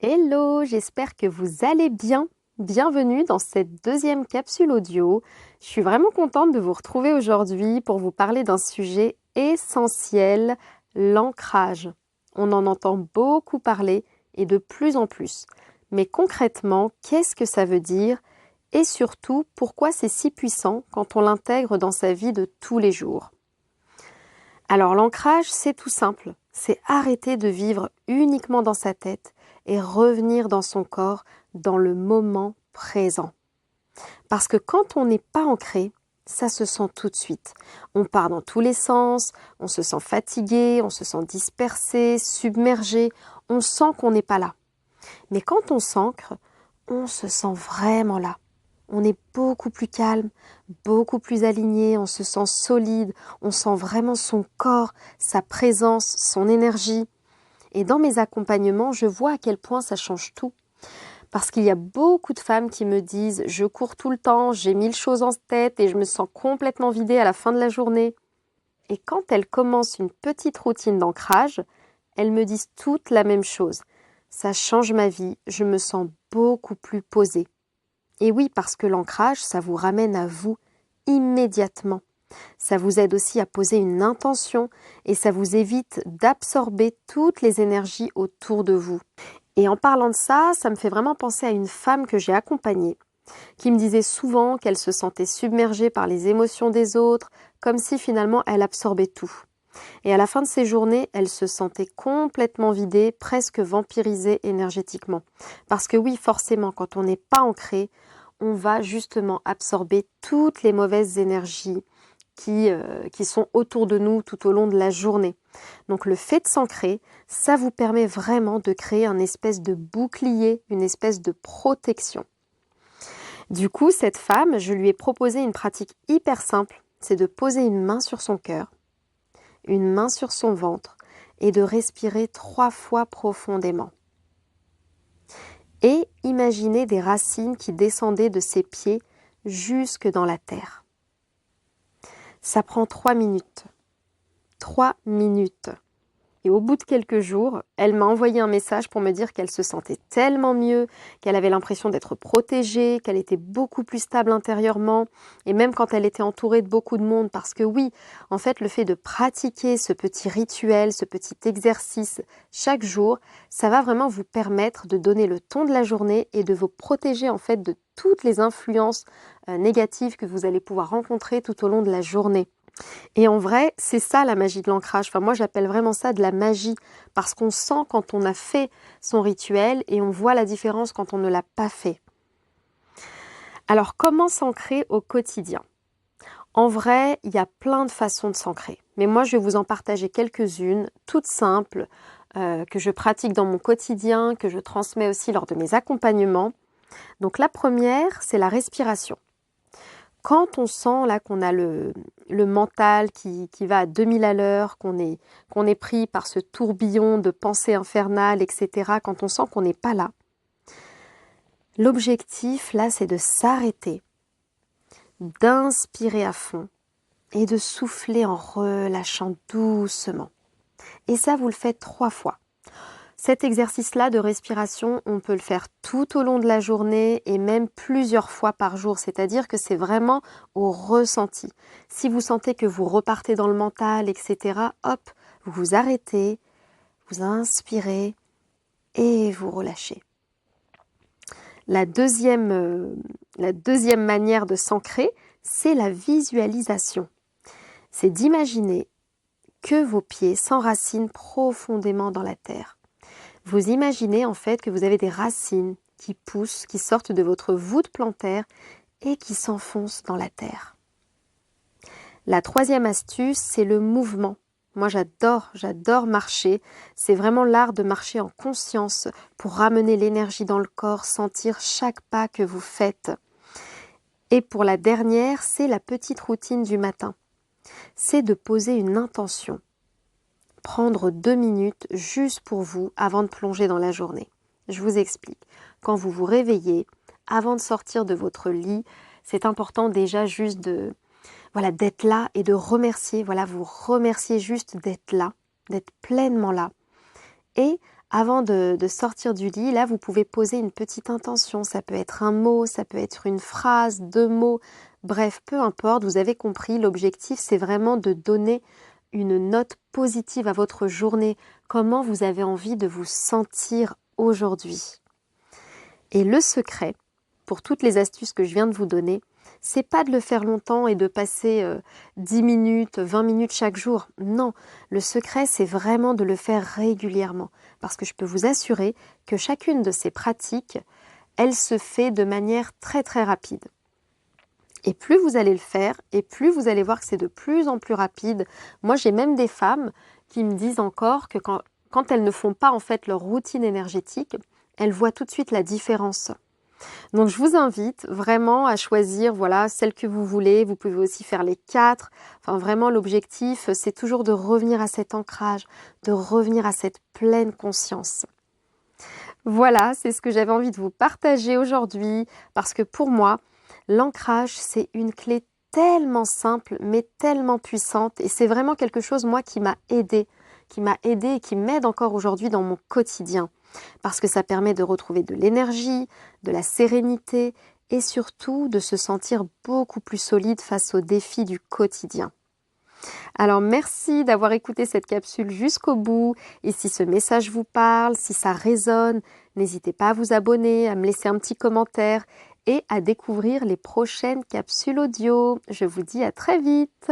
Hello, j'espère que vous allez bien. Bienvenue dans cette deuxième capsule audio. Je suis vraiment contente de vous retrouver aujourd'hui pour vous parler d'un sujet essentiel, l'ancrage. On en entend beaucoup parler et de plus en plus. Mais concrètement, qu'est-ce que ça veut dire? Et surtout, pourquoi c'est si puissant quand on l'intègre dans sa vie de tous les jours? Alors l'ancrage, c'est tout simple. C'est arrêter de vivre uniquement dans sa tête et revenir dans son corps, dans le moment présent. Parce que quand on n'est pas ancré, ça se sent tout de suite. On part dans tous les sens, on se sent fatigué, on se sent dispersé, submergé, on sent qu'on n'est pas là. Mais quand on s'ancre, on se sent vraiment là. On est beaucoup plus calme, beaucoup plus aligné, on se sent solide, on sent vraiment son corps, sa présence, son énergie. Et dans mes accompagnements, je vois à quel point ça change tout. Parce qu'il y a beaucoup de femmes qui me disent « je cours tout le temps, j'ai 1000 choses en tête et je me sens complètement vidée à la fin de la journée ». Et quand elles commencent une petite routine d'ancrage, elles me disent toutes la même chose. Ça change ma vie, je me sens beaucoup plus posée. Et oui, parce que l'ancrage, ça vous ramène à vous immédiatement. Ça vous aide aussi à poser une intention et ça vous évite d'absorber toutes les énergies autour de vous. Et en parlant de ça, ça me fait vraiment penser à une femme que j'ai accompagnée, qui me disait souvent qu'elle se sentait submergée par les émotions des autres, comme si finalement elle absorbait tout. Et à la fin de ses journées, elle se sentait complètement vidée, presque vampirisée énergétiquement. Parce que oui, forcément, quand on n'est pas ancré, on va justement absorber toutes les mauvaises énergies qui sont autour de nous tout au long de la journée. Donc le fait de s'ancrer, ça vous permet vraiment de créer un espèce de bouclier, une espèce de protection. Du coup, cette femme, je lui ai proposé une pratique hyper simple, c'est de poser une main sur son cœur, une main sur son ventre et de respirer 3 fois profondément. Et imaginez des racines qui descendaient de ses pieds jusque dans la terre. Ça prend 3 minutes. 3 minutes. Et au bout de quelques jours, elle m'a envoyé un message pour me dire qu'elle se sentait tellement mieux, qu'elle avait l'impression d'être protégée, qu'elle était beaucoup plus stable intérieurement, et même quand elle était entourée de beaucoup de monde, parce que oui, en fait, le fait de pratiquer ce petit rituel, ce petit exercice chaque jour, ça va vraiment vous permettre de donner le ton de la journée et de vous protéger en fait de toutes les influences négatives que vous allez pouvoir rencontrer tout au long de la journée. Et en vrai, c'est ça la magie de l'ancrage. Enfin, moi, j'appelle vraiment ça de la magie parce qu'on sent quand on a fait son rituel et on voit la différence quand on ne l'a pas fait. Alors, comment s'ancrer au quotidien? En vrai, il y a plein de façons de s'ancrer. Mais moi, je vais vous en partager quelques-unes, toutes simples, que je pratique dans mon quotidien, que je transmets aussi lors de mes accompagnements. Donc, la première, c'est la respiration. Quand on sent là qu'on a le mental qui va à 2000 à l'heure, qu'on est pris par ce tourbillon de pensées infernales, etc., quand on sent qu'on n'est pas là, l'objectif là, c'est de s'arrêter, d'inspirer à fond et de souffler en relâchant doucement. Et ça, vous le faites 3 fois. Cet exercice-là de respiration, on peut le faire tout au long de la journée et même plusieurs fois par jour, c'est-à-dire que c'est vraiment au ressenti. Si vous sentez que vous repartez dans le mental, etc., hop, vous vous arrêtez, vous inspirez et vous relâchez. La deuxième manière de s'ancrer, c'est la visualisation. C'est d'imaginer que vos pieds s'enracinent profondément dans la terre. Vous imaginez en fait que vous avez des racines qui poussent, qui sortent de votre voûte plantaire et qui s'enfoncent dans la terre. La troisième astuce, c'est le mouvement. Moi, j'adore marcher. C'est vraiment l'art de marcher en conscience pour ramener l'énergie dans le corps, sentir chaque pas que vous faites. Et pour la dernière, c'est la petite routine du matin. C'est de poser une intention. Prendre 2 minutes juste pour vous avant de plonger dans la journée. Je vous explique. Quand vous vous réveillez, avant de sortir de votre lit, c'est important déjà juste d'être là et de remercier. Voilà, vous remerciez juste d'être là, d'être pleinement là. Et avant de sortir du lit, là, vous pouvez poser une petite intention. Ça peut être un mot, ça peut être une phrase, 2 mots. Bref, peu importe, vous avez compris, l'objectif, c'est vraiment de donner une note positive à votre journée. Comment vous avez envie de vous sentir aujourd'hui. Et le secret, pour toutes les astuces que je viens de vous donner, c'est pas de le faire longtemps et de passer 10 minutes, 20 minutes chaque jour. Non, le secret, c'est vraiment de le faire régulièrement. Parce que je peux vous assurer que chacune de ces pratiques, elle se fait de manière très très rapide. Et plus vous allez le faire, et plus vous allez voir que c'est de plus en plus rapide. Moi, j'ai même des femmes qui me disent encore que quand elles ne font pas en fait leur routine énergétique, elles voient tout de suite la différence. Donc je vous invite vraiment à choisir voilà celle que vous voulez. Vous pouvez aussi faire les 4. Enfin vraiment l'objectif c'est toujours de revenir à cet ancrage, de revenir à cette pleine conscience. Voilà, c'est ce que j'avais envie de vous partager aujourd'hui parce que pour moi, l'ancrage c'est une clé tellement simple mais tellement puissante et c'est vraiment quelque chose moi qui m'a aidée et qui m'aide encore aujourd'hui dans mon quotidien. Parce que ça permet de retrouver de l'énergie, de la sérénité et surtout de se sentir beaucoup plus solide face aux défis du quotidien. Alors merci d'avoir écouté cette capsule jusqu'au bout et si ce message vous parle, si ça résonne, n'hésitez pas à vous abonner, à me laisser un petit commentaire et à découvrir les prochaines capsules audio. Je vous dis à très vite.